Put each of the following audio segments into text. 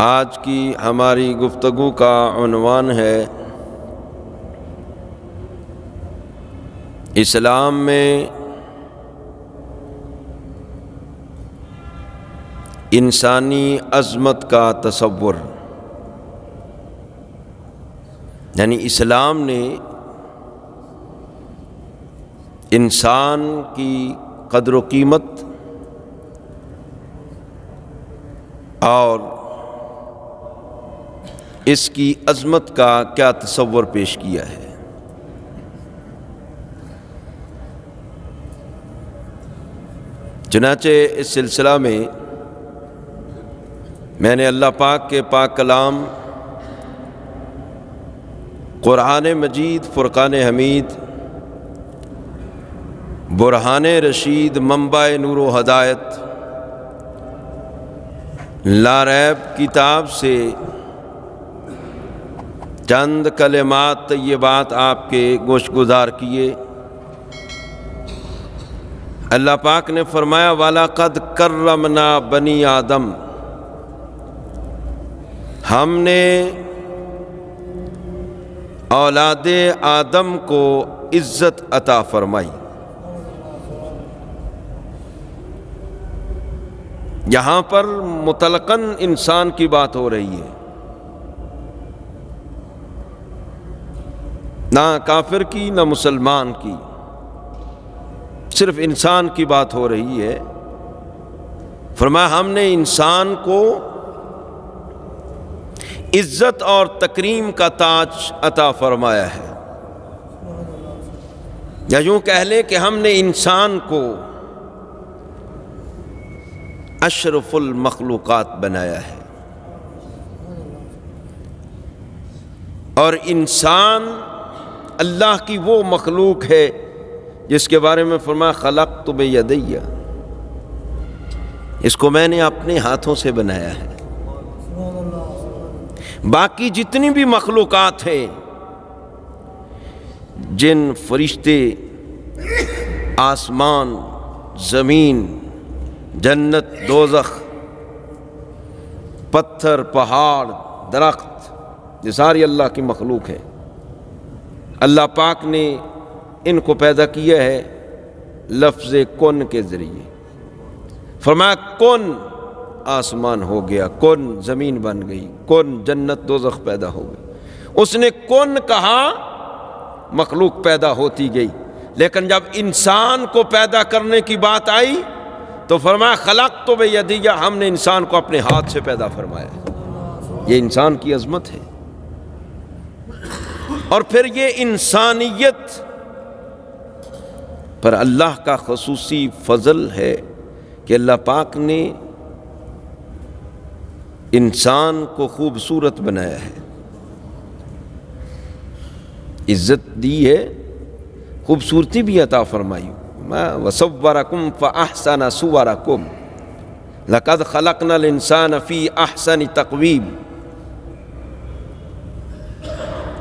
آج کی ہماری گفتگو کا عنوان ہے اسلام میں انسانی عظمت کا تصور، یعنی اسلام نے انسان کی قدر و قیمت اور اس کی عظمت کا کیا تصور پیش کیا ہے۔ چنانچہ اس سلسلہ میں نے اللہ پاک کے پاک کلام قرآن مجید، فرقان حمید، برہان رشید، منبع نور و ہدایت، لا ریب کتاب سے چند کلمات طیبات آپ کے گوش گزار کیے۔ اللہ پاک نے فرمایا وَلَقَدْ كَرَّمْنَا بَنِي آدم، ہم نے اولاد آدم کو عزت عطا فرمائی۔ یہاں پر مطلقاً انسان کی بات ہو رہی ہے، نہ کافر کی نہ مسلمان کی، صرف انسان کی بات ہو رہی ہے۔ فرمایا ہم نے انسان کو عزت اور تکریم کا تاج عطا فرمایا ہے، یا یوں کہہ لیں کہ ہم نے انسان کو اشرف المخلوقات بنایا ہے۔ اور انسان اللہ کی وہ مخلوق ہے جس کے بارے میں فرمایا خلقت بیدی، اس کو میں نے اپنے ہاتھوں سے بنایا ہے۔ باقی جتنی بھی مخلوقات ہیں، جن، فرشتے، آسمان، زمین، جنت، دوزخ، پتھر، پہاڑ، درخت، یہ ساری اللہ کی مخلوق ہے۔ اللہ پاک نے ان کو پیدا کیا ہے لفظ کن کے ذریعے۔ فرمایا کن، آسمان ہو گیا، کن، زمین بن گئی، کن، جنت دوزخ پیدا ہو گئی۔ اس نے کن کہا، مخلوق پیدا ہوتی گئی۔ لیکن جب انسان کو پیدا کرنے کی بات آئی تو فرمایا خلقت بیدی، ہم نے انسان کو اپنے ہاتھ سے پیدا فرمایا۔ یہ انسان کی عظمت ہے۔ اور پھر یہ انسانیت پر اللہ کا خصوصی فضل ہے کہ اللہ پاک نے انسان کو خوبصورت بنایا ہے، عزت دی ہے، خوبصورتی بھی عطا فرمائی۔ وَصَوَّرَكُمْ فَأَحْسَنَ صُوَرَكُمْ لَقَدْ خَلَقْنَا الْإِنسَانَ فِي أَحْسَنِ تَقْوِيمٍ۔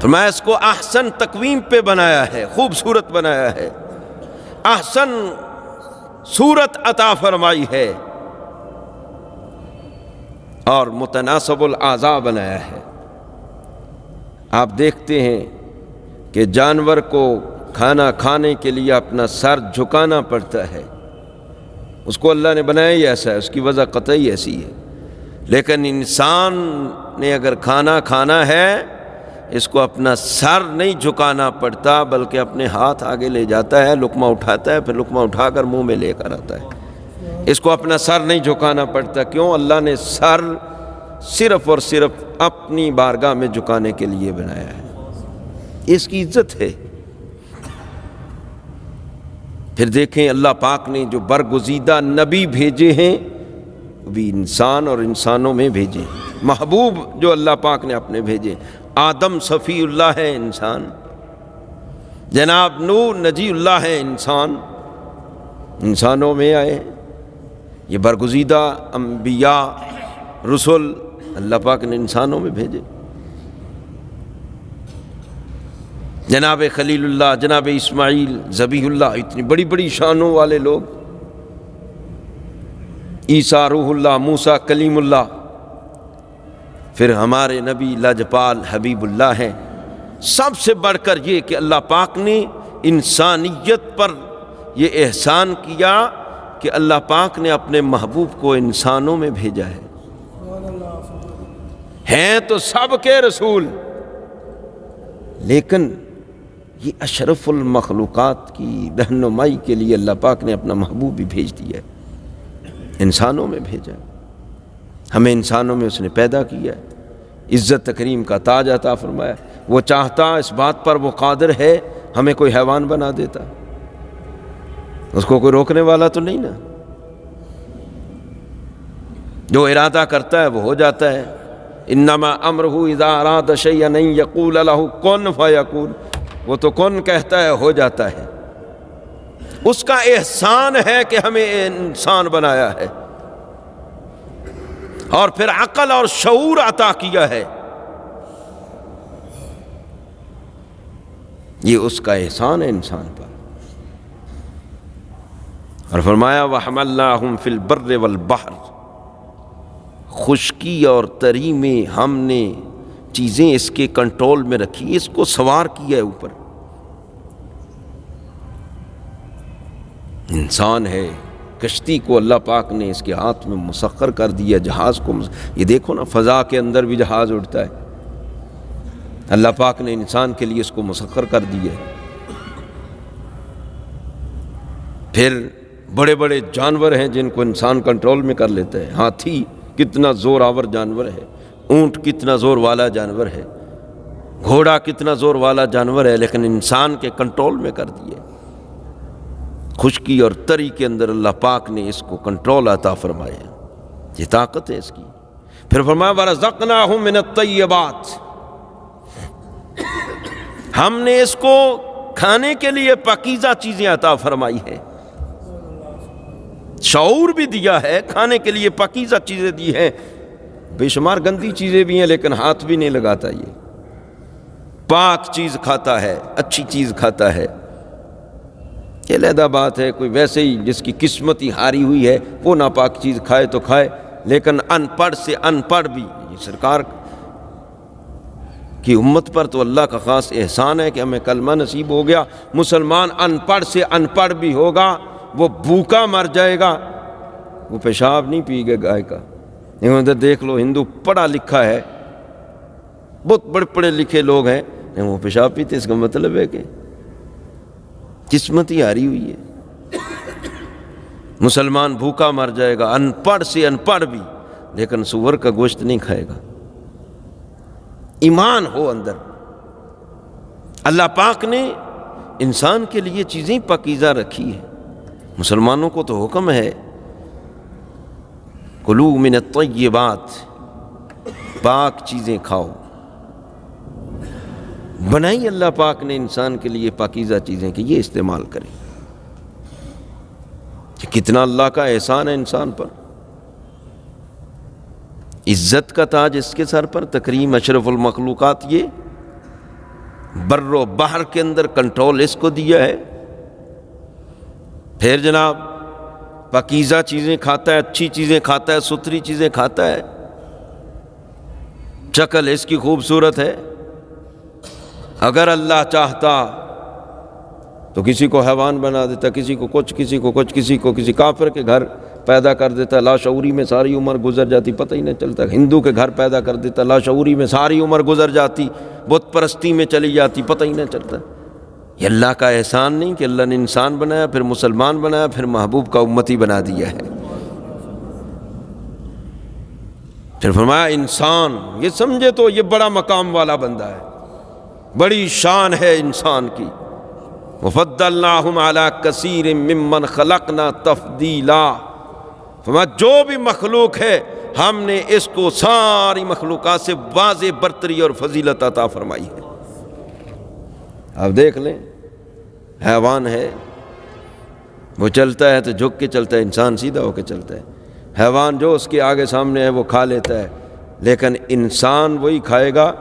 فرمایا اس کو احسن تقویم پہ بنایا ہے، خوبصورت بنایا ہے، احسن صورت عطا فرمائی ہے، اور متناسب الاعضاء بنایا ہے۔ آپ دیکھتے ہیں کہ جانور کو کھانا کھانے کے لیے اپنا سر جھکانا پڑتا ہے، اس کو اللہ نے بنایا ہی ایسا ہے، اس کی وجہ قطعی ایسی ہے۔ لیکن انسان نے اگر کھانا کھانا ہے، اس کو اپنا سر نہیں جھکانا پڑتا، بلکہ اپنے ہاتھ آگے لے جاتا ہے، لقمہ اٹھاتا ہے، پھر لقمہ اٹھا کر منہ میں لے کر آتا ہے۔ اس کو اپنا سر نہیں جھکانا پڑتا۔ کیوں؟ اللہ نے سر صرف اور صرف اپنی بارگاہ میں جھکانے کے لیے بنایا ہے، اس کی عزت ہے۔ پھر دیکھیں اللہ پاک نے جو برگزیدہ نبی بھیجے ہیں، وہ بھی انسان اور انسانوں میں بھیجے۔ محبوب جو اللہ پاک نے اپنے بھیجے، آدم صفی اللہ ہے انسان، جناب نوح نجی اللہ ہے انسان، انسانوں میں آئے۔ یہ برگزیدہ انبیاء، رسول اللہ پاک نے انسانوں میں بھیجے۔ جناب خلیل اللہ، جناب اسماعیل، ذبیح اللہ، اتنی بڑی بڑی شانوں والے لوگ، عیسیٰ روح اللہ، موسیٰ کلیم اللہ، پھر ہمارے نبی لاجپال حبیب اللہ ہیں۔ سب سے بڑھ کر یہ کہ اللہ پاک نے انسانیت پر یہ احسان کیا کہ اللہ پاک نے اپنے محبوب کو انسانوں میں بھیجا ہے۔ ہیں تو سب کے رسول، لیکن یہ اشرف المخلوقات کی رہنمائی کے لیے اللہ پاک نے اپنا محبوب بھی بھیج دیا ہے، انسانوں میں بھیجا ہے۔ ہمیں انسانوں میں اس نے پیدا کیا ہے، عزت تکریم کا تاج عطا فرمایا۔ وہ چاہتا اس بات پر وہ قادر ہے ہمیں کوئی حیوان بنا دیتا، اس کو کوئی روکنے والا تو نہیں نا، جو ارادہ کرتا ہے وہ ہو جاتا ہے۔ انما امرہ اذا اراد شیئا ان یقول لہ کن فیکون، وہ تو کن کہتا ہے ہو جاتا ہے۔ اس کا احسان ہے کہ ہمیں انسان بنایا ہے اور پھر عقل اور شعور عطا کیا ہے، یہ اس کا احسان ہے انسان پر۔ اور فرمایا وَحَمَلْنَاهُمْ فِي الْبَرِّ وَالْبَحْرِ، خشکی اور تری میں ہم نے چیزیں اس کے کنٹرول میں رکھی، اس کو سوار کیا ہے اوپر۔ انسان ہے، کشتی کو اللہ پاک نے اس کے ہاتھ میں مسخر کر دیا، جہاز کو یہ دیکھو نا، فضا کے اندر بھی جہاز اڑتا ہے، اللہ پاک نے انسان کے لیے اس کو مسخر کر دیا ہے۔ پھر بڑے بڑے جانور ہیں جن کو انسان کنٹرول میں کر لیتا ہے، ہاتھی کتنا زور آور جانور ہے، اونٹ کتنا زور والا جانور ہے، گھوڑا کتنا زور والا جانور ہے، لیکن انسان کے کنٹرول میں کر دیے۔ خشکی اور تری کے اندر اللہ پاک نے اس کو کنٹرول عطا فرمایا، یہ طاقت ہے اس کی۔ پھر فرمایا وَرَزَقْنَاهُم مِّنَ الطَّيِّبَاتِ، ہم نے اس کو کھانے کے لیے پاکیزہ چیزیں عطا فرمائی ہیں، شعور بھی دیا ہے، کھانے کے لیے پاکیزہ چیزیں دی ہیں۔ بے شمار گندی چیزیں بھی ہیں لیکن ہاتھ بھی نہیں لگاتا، یہ پاک چیز کھاتا ہے، اچھی چیز کھاتا ہے۔ یہ علیحدہ بات ہے، کوئی ویسے ہی جس کی قسمت ہی ہاری ہوئی ہے وہ ناپاک چیز کھائے تو کھائے، لیکن ان پڑھ سے ان پڑھ بھی، سرکار کی امت پر تو اللہ کا خاص احسان ہے کہ ہمیں کلمہ نصیب ہو گیا۔ مسلمان ان پڑھ سے ان پڑھ بھی ہوگا، وہ بھوکا مر جائے گا، وہ پیشاب نہیں پی گا گائے کا۔ ادھر دیکھ لو، ہندو پڑھا لکھا ہے، بہت بڑے پڑھے لکھے لوگ ہیں، وہ پیشاب پیتے، اس کا مطلب ہے کہ قسمت ہی ہاری ہوئی ہے۔ مسلمان بھوکا مر جائے گا، ان پڑھ سے ان پڑھ بھی، لیکن سور کا گوشت نہیں کھائے گا۔ ایمان ہو اندر۔ اللہ پاک نے انسان کے لیے چیزیں پاکیزہ رکھی ہیں، مسلمانوں کو تو حکم ہے کلوا من الطیبات، پاک چیزیں کھاؤ۔ بنائی اللہ پاک نے انسان کے لیے پاکیزہ چیزیں کہ یہ استعمال کریں۔ کہ کتنا اللہ کا احسان ہے انسان پر، عزت کا تاج اس کے سر پر، تکریم اشرف المخلوقات، یہ بر و بحر کے اندر کنٹرول اس کو دیا ہے۔ پھر جناب پاکیزہ چیزیں کھاتا ہے، اچھی چیزیں کھاتا ہے، ستھری چیزیں کھاتا ہے، شکل اس کی خوبصورت ہے۔ اگر اللہ چاہتا تو کسی کو حیوان بنا دیتا، کسی کو کچھ، کسی کو کچھ، کسی کو کسی کافر کے گھر پیدا کر دیتا، لاشعوری میں ساری عمر گزر جاتی، پتہ ہی نہیں چلتا۔ ہندو کے گھر پیدا کر دیتا، لاشعوری میں ساری عمر گزر جاتی، بت پرستی میں چلی جاتی، پتہ ہی نہیں چلتا۔ یہ اللہ کا احسان نہیں کہ اللہ نے انسان بنایا، پھر مسلمان بنایا، پھر محبوب کا امتی بنا دیا ہے۔ پھر فرمایا انسان، یہ سمجھے تو یہ بڑا مقام والا بندہ ہے، بڑی شان ہے انسان کی۔ وَفَضَّلْنَاهُمْ عَلَىٰ كَثِيرٍ مِّمَّنْ خَلَقْنَا تَفْضِيلًا، فرمایا جو بھی مخلوق ہے ہم نے اس کو ساری مخلوقات سے واضح برتری اور فضیلت عطا فرمائی ہے۔ اب دیکھ لیں، حیوان ہے وہ چلتا ہے تو جھک کے چلتا ہے، انسان سیدھا ہو کے چلتا ہے۔ حیوان جو اس کے آگے سامنے ہے وہ کھا لیتا ہے، لیکن انسان وہی کھائے گا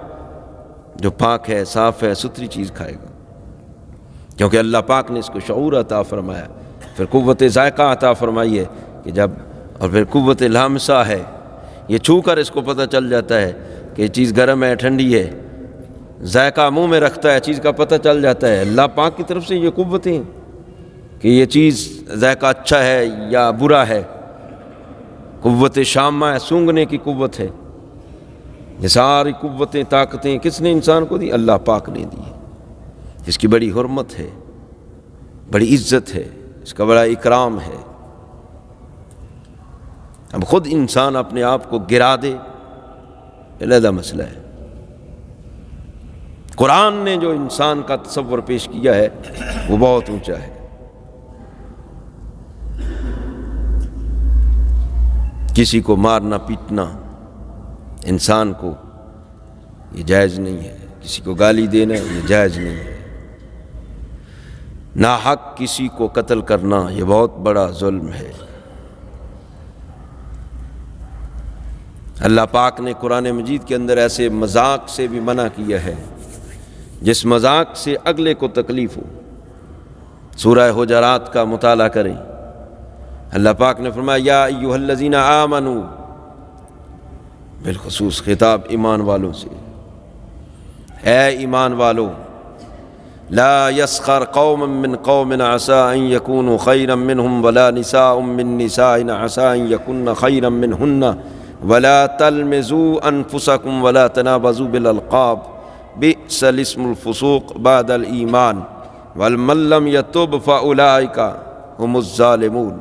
جو پاک ہے، صاف ہے، ستھری چیز کھائے گا، کیونکہ اللہ پاک نے اس کو شعور عطا فرمایا۔ پھر قوت ذائقہ عطا فرمائی ہے کہ جب، اور پھر قوت لامسہ ہے، یہ چھو کر اس کو پتہ چل جاتا ہے کہ یہ چیز گرم ہے ٹھنڈی ہے، ذائقہ منہ میں رکھتا ہے چیز کا پتہ چل جاتا ہے۔ اللہ پاک کی طرف سے یہ قوتیں ہیں کہ یہ چیز ذائقہ اچھا ہے یا برا ہے۔ قوت شامہ ہے، سونگھنے کی قوت ہے۔ یہ ساری قوتیں طاقتیں کس نے انسان کو دی؟ اللہ پاک نے دی۔ اس کی بڑی حرمت ہے، بڑی عزت ہے، اس کا بڑا اکرام ہے۔ اب خود انسان اپنے آپ کو گرا دے، علیحدہ مسئلہ ہے۔ قرآن نے جو انسان کا تصور پیش کیا ہے وہ بہت اونچا ہے۔ کسی کو مارنا پیٹنا انسان کو یہ جائز نہیں ہے، کسی کو گالی دینا یہ جائز نہیں ہے، ناحق کسی کو قتل کرنا یہ بہت بڑا ظلم ہے۔ اللہ پاک نے قرآن مجید کے اندر ایسے مذاق سے بھی منع کیا ہے جس مذاق سے اگلے کو تکلیف ہو۔ سورہ حجرات کا مطالعہ کریں، اللہ پاک نے فرمایا یا ایھا الذین آمنوا، بالخصوص خطاب ایمان والوں سے، اے ایمان والو، لا یسخر قوم من قوم عسى ان یکونوا خیرا منہم ولا نساء من نساء عسى ان یکن خیرا منہن ولا تلمزوا انفسکم ولا تنابزوا بالالقاب بئس الاسم الفسوق بعد الایمان ومن لم یتب فاولئک هم الظالمون۔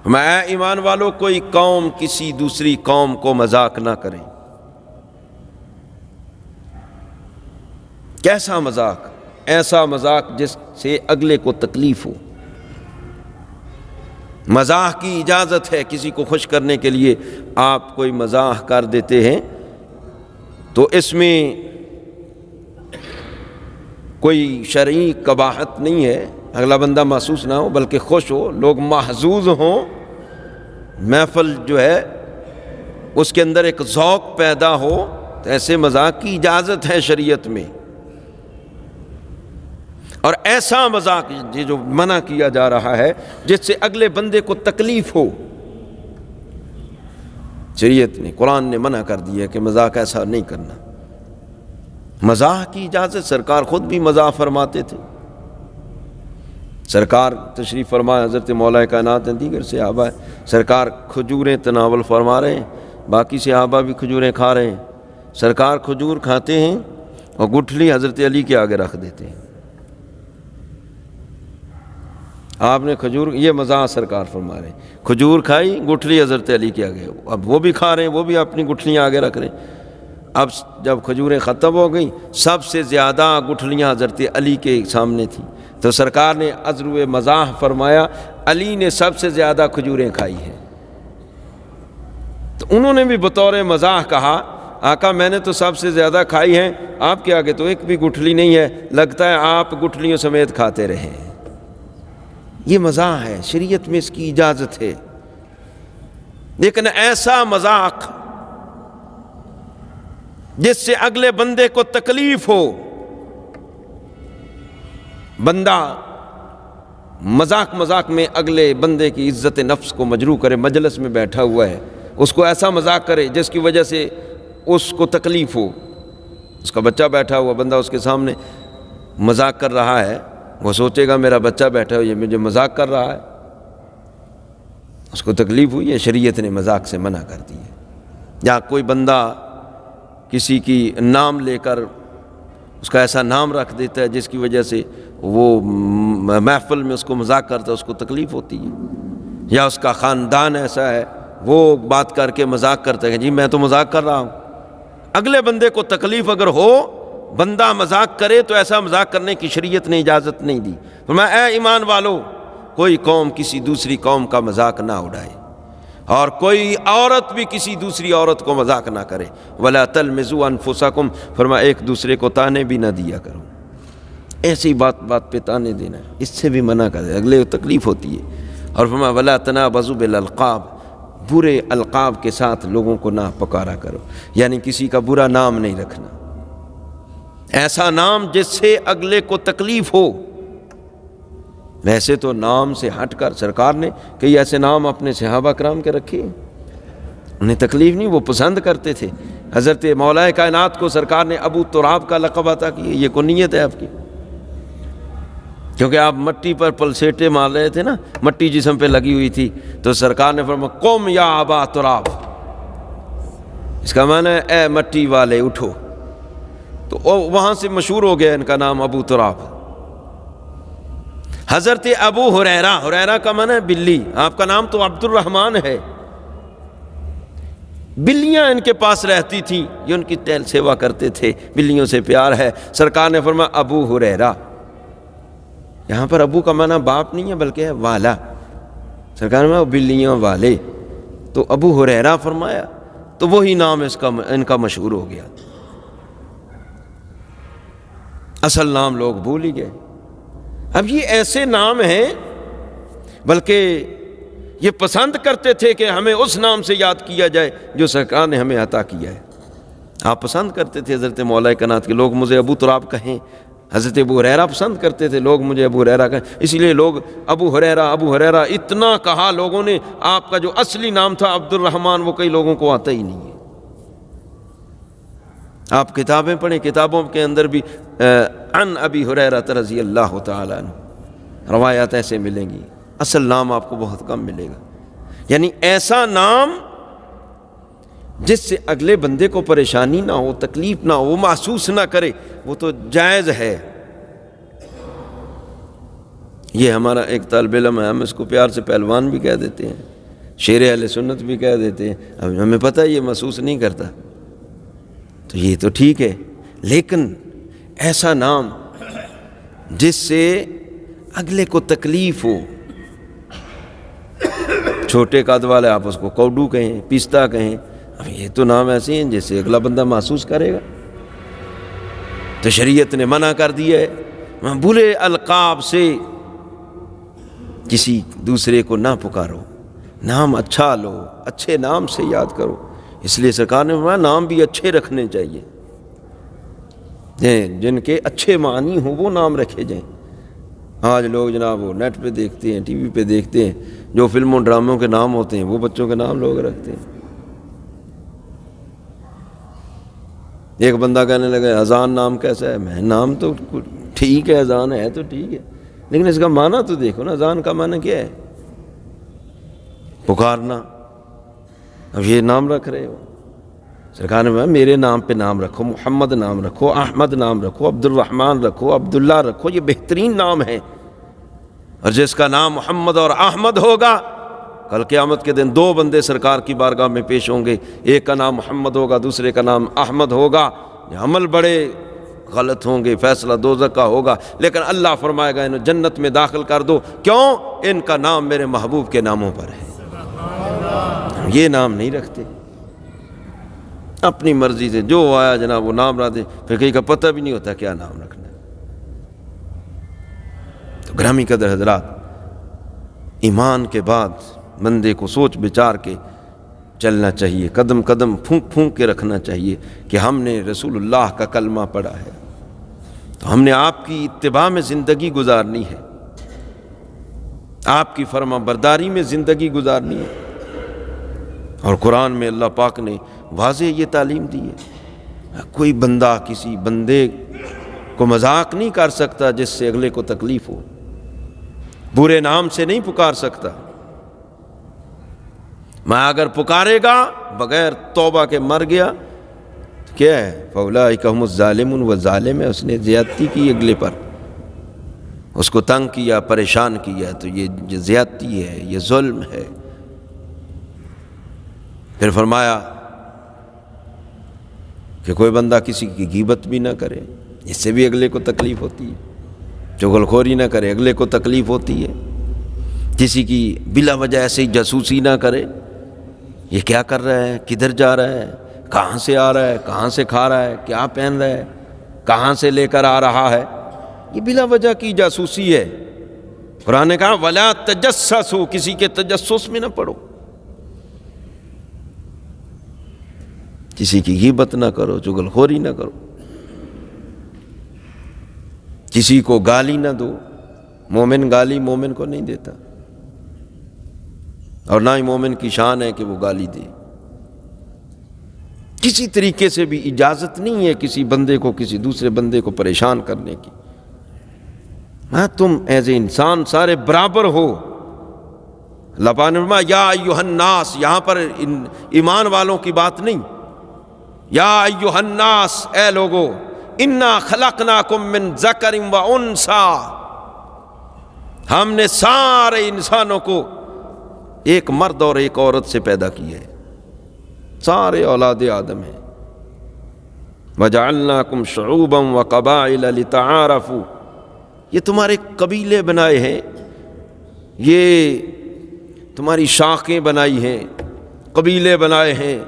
اے ایمان والو، کوئی قوم کسی دوسری قوم کو مذاق نہ کرے۔ کیسا مذاق؟ ایسا مذاق جس سے اگلے کو تکلیف ہو۔ مزاح کی اجازت ہے، کسی کو خوش کرنے کے لیے آپ کوئی مزاح کر دیتے ہیں تو اس میں کوئی شرعی قباحت نہیں ہے، اگلا بندہ محسوس نہ ہو بلکہ خوش ہو، لوگ محظوظ ہوں، محفل جو ہے اس کے اندر ایک ذوق پیدا ہو، تو ایسے مذاق کی اجازت ہے شریعت میں۔ اور ایسا مذاق جو منع کیا جا رہا ہے جس سے اگلے بندے کو تکلیف ہو، شریعت نے، قرآن نے منع کر دیا کہ مذاق ایسا نہیں کرنا۔ مزاح کی اجازت، سرکار خود بھی مزاح فرماتے تھے۔ سرکار تشریف فرمائے، حضرت مولا کائنات ہیں، دیگر صحابہ ہیں، سرکار کھجوریں تناول فرما رہے ہیں، باقی صحابہ بھی کھجوریں کھا رہے ہیں۔ سرکار کھجور کھاتے ہیں اور گٹھلی حضرت علی کے آگے رکھ دیتے ہیں۔ آپ نے کھجور، یہ مزاح سرکار فرما رہے ہیں، کھجور کھائی، گٹھلی حضرت علی کے آگے، اب وہ بھی کھا رہے ہیں، وہ بھی اپنی گٹھلیاں آگے رکھ رہے ہیں۔ اب جب کھجوریں ختم ہو گئیں، سب سے زیادہ گٹھلیاں حضرت علی کے سامنے تھیں، تو سرکار نے عذرو مزاح فرمایا علی نے سب سے زیادہ کھجوریں کھائی ہیں۔ تو انہوں نے بھی بطور مزاح کہا آقا میں نے تو سب سے زیادہ کھائی ہیں، آپ کے آگے تو ایک بھی گٹھلی نہیں ہے، لگتا ہے آپ گٹھلیوں سمیت کھاتے رہے۔ یہ مزاح ہے، شریعت میں اس کی اجازت ہے، لیکن ایسا مذاق جس سے اگلے بندے کو تکلیف ہو، بندہ مذاق میں اگلے بندے کی عزت نفس کو مجروح کرے، مجلس میں بیٹھا ہوا ہے، اس کو ایسا مذاق کرے جس کی وجہ سے اس کو تکلیف ہو۔ اس کا بچہ بیٹھا ہوا، بندہ اس کے سامنے مذاق کر رہا ہے، وہ سوچے گا میرا بچہ بیٹھا ہو، یہ مجھے مذاق کر رہا ہے، اس کو تکلیف ہوئی ہے، شریعت نے مذاق سے منع کر دی ہے۔ یا کوئی بندہ کسی کی نام لے کر اس کا ایسا نام رکھ دیتا ہے جس کی وجہ سے وہ محفل میں اس کو مذاق کرتا ہے، اس کو تکلیف ہوتی ہے۔ یا اس کا خاندان ایسا ہے، وہ بات کر کے مذاق کرتا ہے کہ جی میں تو مذاق کر رہا ہوں، اگلے بندے کو تکلیف اگر ہو، بندہ مذاق کرے تو ایسا مذاق کرنے کی شریعت نے اجازت نہیں دی۔ فرمایا اے ایمان والو، کوئی قوم کسی دوسری قوم کا مذاق نہ اڑائے، اور کوئی عورت بھی کسی دوسری عورت کو مذاق نہ کرے۔ ولا تلمزوا انفسکم، فرمایا ایک دوسرے کو تانے بھی نہ دیا کرو۔ ایسی بات پہ تانے دینا ہے، اس سے بھی منع کر دے، اگلے کو تکلیف ہوتی ہے۔ اور فرمایا ولا تنابزوا بالالقاب، برے القاب کے ساتھ لوگوں کو نہ پکارا کرو، یعنی کسی کا برا نام نہیں رکھنا، ایسا نام جس سے اگلے کو تکلیف ہو۔ ویسے تو نام سے ہٹ کر سرکار نے کئی ایسے نام اپنے صحابہ کرام کے رکھے، انہیں تکلیف نہیں، وہ پسند کرتے تھے۔ حضرت مولا کائنات کو سرکار نے ابو تراب کا لقب عطا کیا، یہ کنیت ہے آپ کی، کیونکہ آپ مٹی پر پلسیٹے مار رہے تھے نا، مٹی جسم پہ لگی ہوئی تھی، تو سرکار نے فرمایا قم یا ابا تراب، اس کا معنی ہے اے مٹی والے اٹھو، تو وہاں سے مشہور ہو گیا ان کا نام ابو تراب۔ حضرت ابو ہریرہ، ہریرہ کا معنی ہے بلی، آپ کا نام تو عبد الرحمن ہے، بلیاں ان کے پاس رہتی تھیں، یہ ان کی ٹہل سیوا کرتے تھے، بلیوں سے پیار ہے۔ سرکار نے فرمایا ابو ہریرہ، یہاں پر ابو کا معنی باپ نہیں ہے بلکہ ہے والا، سرکار نے فرمایا بلیوں والے، تو ابو ہریرہ فرمایا، تو وہی نام ان کا مشہور ہو گیا، اصل نام لوگ بھول ہی گئے۔ اب یہ ایسے نام ہیں، بلکہ یہ پسند کرتے تھے کہ ہمیں اس نام سے یاد کیا جائے جو سرکار نے ہمیں عطا کیا ہے۔ آپ پسند کرتے تھے حضرت مولا کائنات کے لوگ مجھے ابو تراب کہیں، حضرت ابو ہریرہ پسند کرتے تھے لوگ مجھے ابو ہریرہ کہیں، اس لیے لوگ ابو ہریرہ اتنا کہا لوگوں نے، آپ کا جو اصلی نام تھا عبد الرحمن وہ کئی لوگوں کو آتا ہی نہیں ہے۔ آپ کتابیں پڑھیں، کتابوں کے اندر بھی عن ابی ہریرہ رضی اللہ تعالیٰ عنہ روایات ایسے ملیں گی، اصل نام آپ کو بہت کم ملے گا۔ یعنی ایسا نام جس سے اگلے بندے کو پریشانی نہ ہو، تکلیف نہ ہو، وہ محسوس نہ کرے، وہ تو جائز ہے۔ یہ ہمارا ایک طالب علم ہے، ہم اس کو پیار سے پہلوان بھی کہہ دیتے ہیں، شیر اہل سنت بھی کہہ دیتے ہیں، اب ہمیں پتہ ہے یہ محسوس نہیں کرتا، تو یہ تو ٹھیک ہے، لیکن ایسا نام جس سے اگلے کو تکلیف ہو، چھوٹے قد والے آپ اس کو کوڈو کہیں، پیستہ کہیں، اب یہ تو نام ایسے ہیں جس سے اگلا بندہ محسوس کرے گا، تو شریعت نے منع کر دیا ہے، برے القاب سے کسی دوسرے کو نہ پکارو، نام اچھا لو، اچھے نام سے یاد کرو، اس لیے سرکار نے فرمایا نام بھی اچھے رکھنے چاہیے، جن کے اچھے معنی ہوں وہ نام رکھے جائیں۔ آج لوگ جناب وہ نیٹ پہ دیکھتے ہیں، ٹی وی پہ دیکھتے ہیں، جو فلموں ڈراموں کے نام ہوتے ہیں وہ بچوں کے نام لوگ رکھتے ہیں۔ ایک بندہ کہنے لگا اذان نام کیسا ہے؟ میں نام تو ٹھیک ہے، اذان ہے تو ٹھیک ہے، لیکن اس کا معنی تو دیکھو نا، اذان کا معنی کیا ہے؟ پکارنا۔ اب یہ نام رکھ رہے ہو، سرکار نے میرے نام پہ نام رکھو، محمد نام رکھو، احمد نام رکھو، عبد الرحمن رکھو، عبداللہ رکھو، یہ بہترین نام ہے، اور جس کا نام محمد اور احمد ہوگا، کل قیامت کے دن دو بندے سرکار کی بارگاہ میں پیش ہوں گے، ایک کا نام محمد ہوگا، دوسرے کا نام احمد ہوگا، یہ عمل بڑے غلط ہوں گے، فیصلہ دوزخ کا ہوگا، لیکن اللہ فرمائے گا انہیں جنت میں داخل کر دو، کیوں؟ ان کا نام میرے محبوب کے ناموں پر ہے۔ یہ نام نہیں رکھتے، اپنی مرضی سے جو آیا جناب وہ نام رکھ دے، پھر کہیں کا پتہ بھی نہیں ہوتا کیا نام رکھنا ہے۔ تو گرامی قدر حضرات، ایمان کے بعد بندے کو سوچ بچار کے چلنا چاہیے، قدم قدم پھونک پھونک کے رکھنا چاہیے کہ ہم نے رسول اللہ کا کلمہ پڑھا ہے، تو ہم نے آپ کی اتباع میں زندگی گزارنی ہے، آپ کی فرما برداری میں زندگی گزارنی ہے، اور قرآن میں اللہ پاک نے واضح یہ تعلیم دی ہے، کوئی بندہ کسی بندے کو مذاق نہیں کر سکتا جس سے اگلے کو تکلیف ہو، برے نام سے نہیں پکار سکتا، میں اگر پکارے گا بغیر توبہ کے مر گیا تو کیا ہے؟ فَأُولَٰئِكَ هُمُ الظَّالِمُونَ، وہ ظالم ہے، اس نے زیادتی کی اگلے پر، اس کو تنگ کیا، پریشان کیا، تو یہ زیادتی ہے، یہ ظلم ہے۔ پھر فرمایا کہ کوئی بندہ کسی کی غیبت بھی نہ کرے، اس سے بھی اگلے کو تکلیف ہوتی ہے، چغل خوری نہ کرے، اگلے کو تکلیف ہوتی ہے، کسی کی بلا وجہ ایسے ہی جاسوسی نہ کرے، یہ کیا کر رہا ہے، کدھر جا رہا ہے، کہاں سے آ رہا ہے، کہاں سے کھا رہا ہے، کیا پہن رہا ہے، کہاں سے لے کر آ رہا ہے، یہ بلا وجہ کی جاسوسی ہے۔ قرآن نے کہا وَلَا تَجَسَّسُوا، کسی کے تجسس میں نہ پڑو، کسی کی غیبت نہ کرو، چغل خوری نہ کرو، کسی کو گالی نہ دو، مومن گالی مومن کو نہیں دیتا، اور نہ ہی مومن کی شان ہے کہ وہ گالی دے، کسی طریقے سے بھی اجازت نہیں ہے کسی بندے کو کسی دوسرے بندے کو پریشان کرنے کی. ہاں تم ایز اے انسان سارے برابر ہو. اللہ پاک نے فرمایا یا ایھا الناس، یہاں پر ایمان والوں کی بات نہیں. یا ایھا الناس، اے لوگو، انا خلقناکم من ذکر و انثی، ہم نے سارے انسانوں کو ایک مرد اور ایک عورت سے پیدا کیا ہے، سارے اولاد آدم ہیں. وجعلناکم شعوبا وقبائل لتعارفوا، یہ تمہارے قبیلے بنائے ہیں، یہ تمہاری شاخیں بنائی ہیں، قبیلے بنائے ہیں.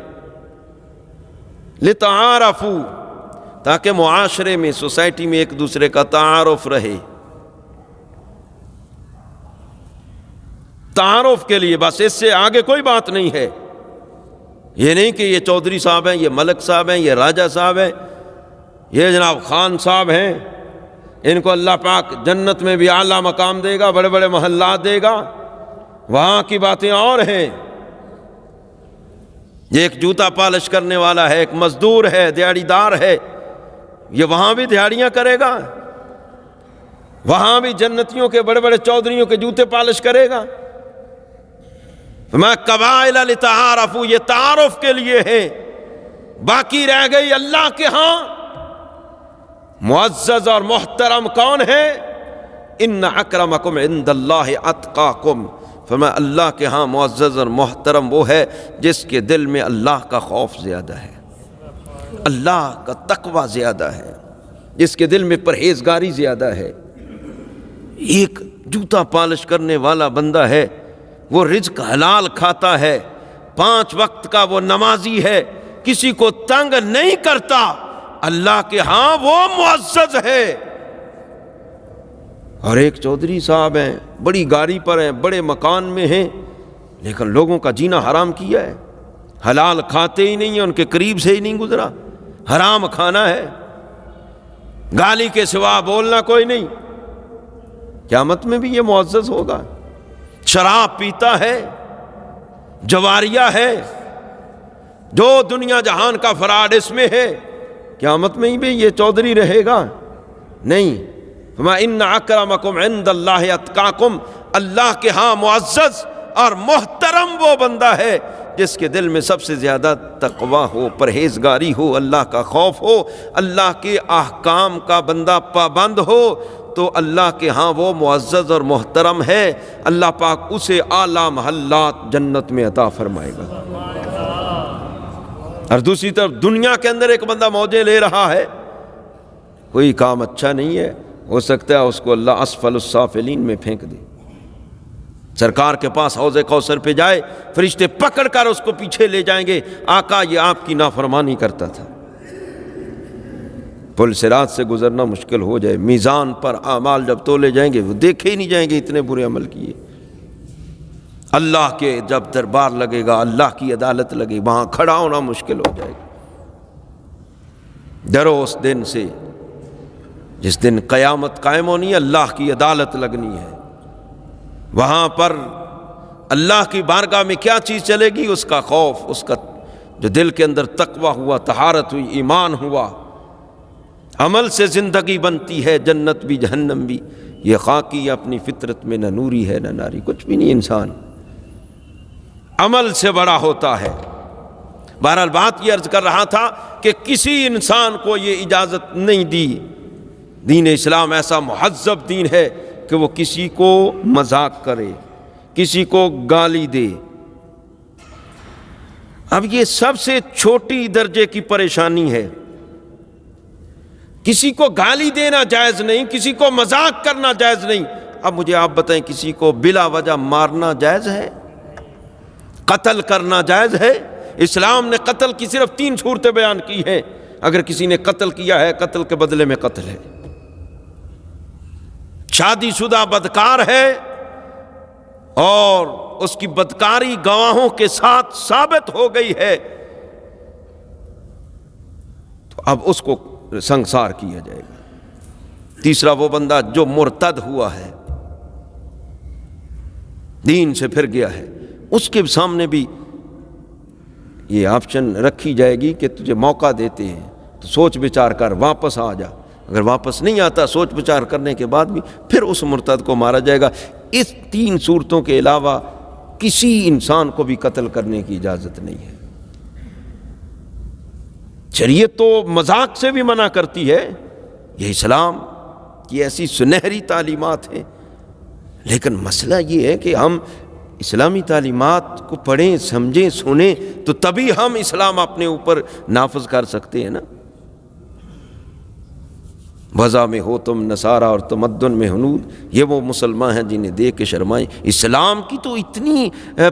لتعارفوا، تاکہ معاشرے میں، سوسائٹی میں ایک دوسرے کا تعارف رہے. تعارف کے لیے بس، اس سے آگے کوئی بات نہیں ہے. یہ نہیں کہ یہ چودھری صاحب ہیں، یہ ملک صاحب ہیں، یہ راجہ صاحب ہیں، یہ جناب خان صاحب ہیں، ان کو اللہ پاک جنت میں بھی اعلیٰ مقام دے گا، بڑے بڑے محلات دے گا. وہاں کی باتیں اور ہیں. یہ ایک جوتا پالش کرنے والا ہے، ایک مزدور ہے، دیہڑی دار ہے، یہ وہاں بھی دیہڑیاں کرے گا، وہاں بھی جنتیوں کے بڑے بڑے چودھریوں کے جوتے پالش کرے گا. میں قبائل لتعارفوا، یہ تعارف کے لیے ہے. باقی رہ گئی اللہ کے ہاں معزز اور محترم کون ہے؟ ان اکرمکم عند اللہ اتقاکم، فرمایا اللہ کے ہاں معزز اور محترم وہ ہے جس کے دل میں اللہ کا خوف زیادہ ہے، اللہ کا تقوی زیادہ ہے، جس کے دل میں پرہیزگاری زیادہ ہے. ایک جوتا پالش کرنے والا بندہ ہے، وہ رزق حلال کھاتا ہے، 5 وقت کا وہ نمازی ہے، کسی کو تنگ نہیں کرتا، اللہ کے ہاں وہ معزز ہے. اور ایک چودھری صاحب ہیں، بڑی گاڑی پر ہیں، بڑے مکان میں ہیں، لیکن لوگوں کا جینا حرام کیا ہے، حلال کھاتے ہی نہیں ہیں، ان کے قریب سے ہی نہیں گزرا، حرام کھانا ہے، گالی کے سوا بولنا کوئی نہیں. قیامت میں بھی یہ معزز ہوگا. شراب پیتا ہے، جواریہ ہے، جو دنیا جہان کا فراڈ اس میں ہے، قیامت میں بھی یہ چودھری رہے گا نہیں. فما ان اکرمکم عند اللہ اتقاکم، اللہ کے ہاں معزز اور محترم وہ بندہ ہے جس کے دل میں سب سے زیادہ تقوی ہو، پرہیزگاری ہو، اللہ کا خوف ہو، اللہ کے احکام کا بندہ پابند ہو، تو اللہ کے ہاں وہ معزز اور محترم ہے. اللہ پاک اسے اعلیٰ محلات جنت میں عطا فرمائے گا. اور دوسری طرف دنیا کے اندر ایک بندہ موجیں لے رہا ہے، کوئی کام اچھا نہیں ہے، ہو سکتا ہے اس کو اللہ اسفل السافلین میں پھینک دے. سرکار کے پاس حوض کوثر پہ جائے، فرشتے پکڑ کر اس کو پیچھے لے جائیں گے، آقا یہ آپ کی نافرمانی کرتا تھا. پل صراط سے گزرنا مشکل ہو جائے، میزان پر اعمال جب تولے جائیں گے وہ دیکھے ہی نہیں جائیں گے اتنے برے عمل کیے. اللہ کے جب دربار لگے گا، اللہ کی عدالت لگے، وہاں کھڑا ہونا مشکل ہو جائے گا. ڈرو اس دن سے جس دن قیامت قائم ہونی ہے، اللہ کی عدالت لگنی ہے. وہاں پر اللہ کی بارگاہ میں کیا چیز چلے گی؟ اس کا خوف، اس کا جو دل کے اندر تقوی ہوا، طہارت ہوئی، ایمان ہوا. عمل سے زندگی بنتی ہے، جنت بھی جہنم بھی. یہ خاکی اپنی فطرت میں نہ نوری ہے نہ ناری، کچھ بھی نہیں. انسان عمل سے بڑا ہوتا ہے. بہرحال بات یہ عرض کر رہا تھا کہ کسی انسان کو یہ اجازت نہیں دی. دین اسلام ایسا مہذب دین ہے کہ وہ کسی کو مذاق کرے، کسی کو گالی دے. اب یہ سب سے چھوٹی درجے کی پریشانی ہے. کسی کو گالی دینا جائز نہیں، کسی کو مذاق کرنا جائز نہیں. اب مجھے آپ بتائیں، کسی کو بلا وجہ مارنا جائز ہے؟ قتل کرنا جائز ہے؟ اسلام نے قتل کی صرف 3 صورتیں بیان کی ہیں. اگر کسی نے قتل کیا ہے، قتل کے بدلے میں قتل ہے. شادی شدہ بدکار ہے اور اس کی بدکاری گواہوں کے ساتھ ثابت ہو گئی ہے، تو اب اس کو سنسار کیا جائے گا. تیسرا وہ بندہ جو مرتد ہوا ہے، دین سے پھر گیا ہے، اس کے سامنے بھی یہ آپشن رکھی جائے گی کہ تجھے موقع دیتے ہیں تو سوچ بچار کر واپس آ جا. اگر واپس نہیں آتا سوچ بچار کرنے کے بعد بھی پھر اس مرتد کو مارا جائے گا. اس 3 صورتوں کے علاوہ کسی انسان کو بھی قتل کرنے کی اجازت نہیں ہے. شریعت تو مذاق سے بھی منع کرتی ہے، یہ اسلام کی ایسی سنہری تعلیمات ہیں. لیکن مسئلہ یہ ہے کہ ہم اسلامی تعلیمات کو پڑھیں، سمجھیں، سنیں تو تبھی ہم اسلام اپنے اوپر نافذ کر سکتے ہیں نا. وضع میں ہو تم نصارہ اور تمدن میں ہنود، یہ وہ مسلمان ہیں جنہیں دیکھ کے شرمائیں. اسلام کی تو اتنی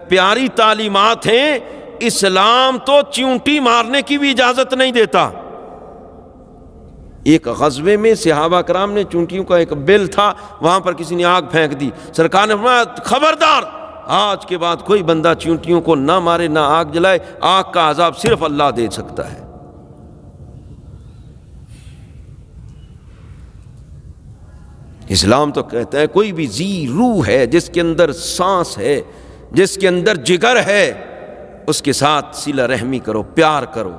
پیاری تعلیمات ہیں. اسلام تو چیونٹی مارنے کی بھی اجازت نہیں دیتا. ایک غزوے میں صحابہ کرام نے چونٹیوں کا ایک بل تھا، وہاں پر کسی نے آگ پھینک دی. سرکار نے فرمایا خبردار، آج کے بعد کوئی بندہ چونٹیوں کو نہ مارے نہ آگ جلائے، آگ کا عذاب صرف اللہ دے سکتا ہے. اسلام تو کہتا ہے کوئی بھی ذی روح ہے، جس کے اندر سانس ہے، جس کے اندر جگر ہے، اس کے ساتھ صلہ رحمی کرو، پیار کرو.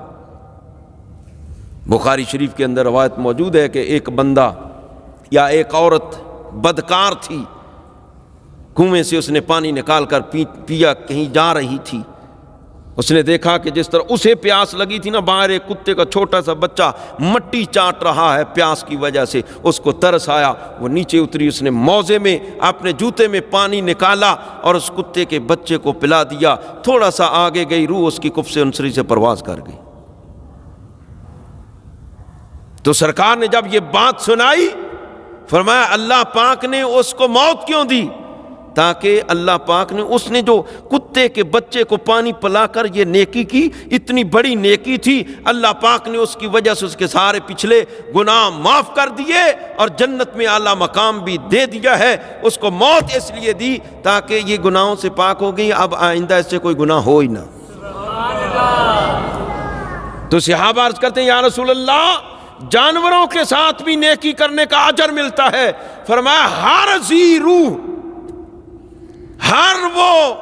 بخاری شریف کے اندر روایت موجود ہے کہ ایک بندہ یا ایک عورت بدکار تھی، کنویں سے اس نے پانی نکال کر پیا، کہیں جا رہی تھی. اس نے دیکھا کہ جس طرح اسے پیاس لگی تھی نا، باہر ایک کتے کا چھوٹا سا بچہ مٹی چاٹ رہا ہے پیاس کی وجہ سے. اس کو ترس آیا، وہ نیچے اتری، اس نے موزے میں اپنے جوتے میں پانی نکالا اور اس کتے کے بچے کو پلا دیا. تھوڑا سا آگے گئی، روح اس کی کف سے انسری سے پرواز کر گئی. تو سرکار نے جب یہ بات سنائی فرمایا اللہ پاک نے اس کو موت کیوں دی؟ تاکہ اللہ پاک نے اس نے جو کتے کے بچے کو پانی پلا کر یہ نیکی کی، اتنی بڑی نیکی تھی، اللہ پاک نے اس کی وجہ سے اس کے سارے پچھلے گناہ معاف کر دیے اور جنت میں اعلیٰ مقام بھی دے دیا ہے. اس کو موت اس لیے دی تاکہ یہ گناہوں سے پاک ہو گئی، اب آئندہ اس سے کوئی گناہ ہو ہی نہ. تو صحابہ عرض کرتے ہیں یا رسول اللہ جانوروں کے ساتھ بھی نیکی کرنے کا اجر ملتا ہے. فرمایا ہر ذی روح، ہر وہ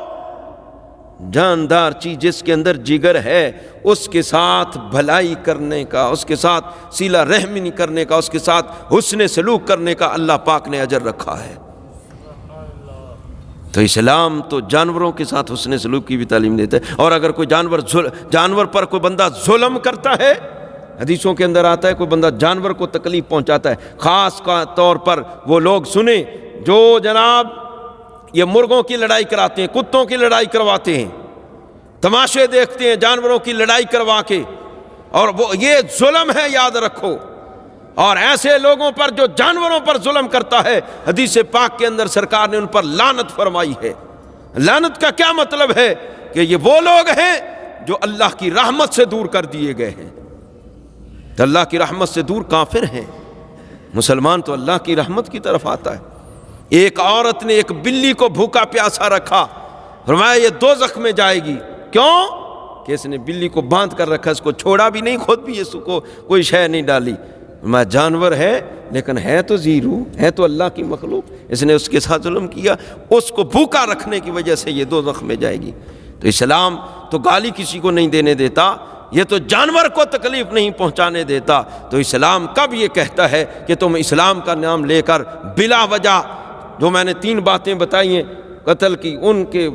جاندار چیز جس کے اندر جگر ہے، اس کے ساتھ بھلائی کرنے کا، اس کے ساتھ صلہ رحمی کرنے کا، اس کے ساتھ حسن سلوک کرنے کا اللہ پاک نے اجر رکھا ہے. تو اسلام تو جانوروں کے ساتھ حسن سلوک کی بھی تعلیم دیتا ہے. اور اگر کوئی جانور پر کوئی بندہ ظلم کرتا ہے، حدیثوں کے اندر آتا ہے کوئی بندہ جانور کو تکلیف پہنچاتا ہے، خاص طور پر وہ لوگ سنیں جو جناب یہ مرغوں کی لڑائی کراتے ہیں، کتوں کی لڑائی کرواتے ہیں، تماشے دیکھتے ہیں جانوروں کی لڑائی کروا کے، اور وہ یہ ظلم ہے یاد رکھو. اور ایسے لوگوں پر جو جانوروں پر ظلم کرتا ہے، حدیث پاک کے اندر سرکار نے ان پر لعنت فرمائی ہے. لعنت کا کیا مطلب ہے؟ کہ یہ وہ لوگ ہیں جو اللہ کی رحمت سے دور کر دیے گئے ہیں. تو اللہ کی رحمت سے دور کافر ہیں، مسلمان تو اللہ کی رحمت کی طرف آتا ہے. ایک عورت نے ایک بلی کو بھوکا پیاسا رکھا، فرمایا یہ دوزخ میں جائے گی. کیوں؟ کہ اس نے بلی کو باندھ کر رکھا، اس کو چھوڑا بھی نہیں، خود بھی اس کو کوئی شے نہیں ڈالی. میں جانور ہے لیکن ہے تو ذی روح، ہے تو اللہ کی مخلوق، اس نے اس کے ساتھ ظلم کیا، اس کو بھوکا رکھنے کی وجہ سے یہ دوزخ میں جائے گی. تو اسلام تو گالی کسی کو نہیں دینے دیتا، یہ تو جانور کو تکلیف نہیں پہنچانے دیتا. تو اسلام کب یہ کہتا ہے کہ تم اسلام کا نام لے کر بلا وجہ جو میں نے 3 باتیں بتائی ہیں قتل کی، ان کے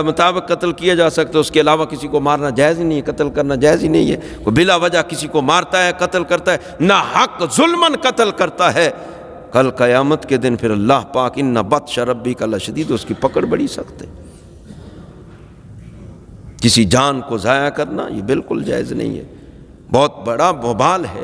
مطابق قتل کیا جا سکتا ہے، اس کے علاوہ کسی کو مارنا جائز ہی نہیں ہے، قتل کرنا جائز ہی نہیں ہے. کوئی بلا وجہ کسی کو مارتا ہے، قتل کرتا ہے، نہ حق ظلمن قتل کرتا ہے، کل قیامت کے دن پھر اللہ پاک ان بطش ربک لشدید، اس کی پکڑ بڑی سخت ہے. کسی جان کو ضائع کرنا یہ بالکل جائز نہیں ہے، بہت بڑا وبال ہے.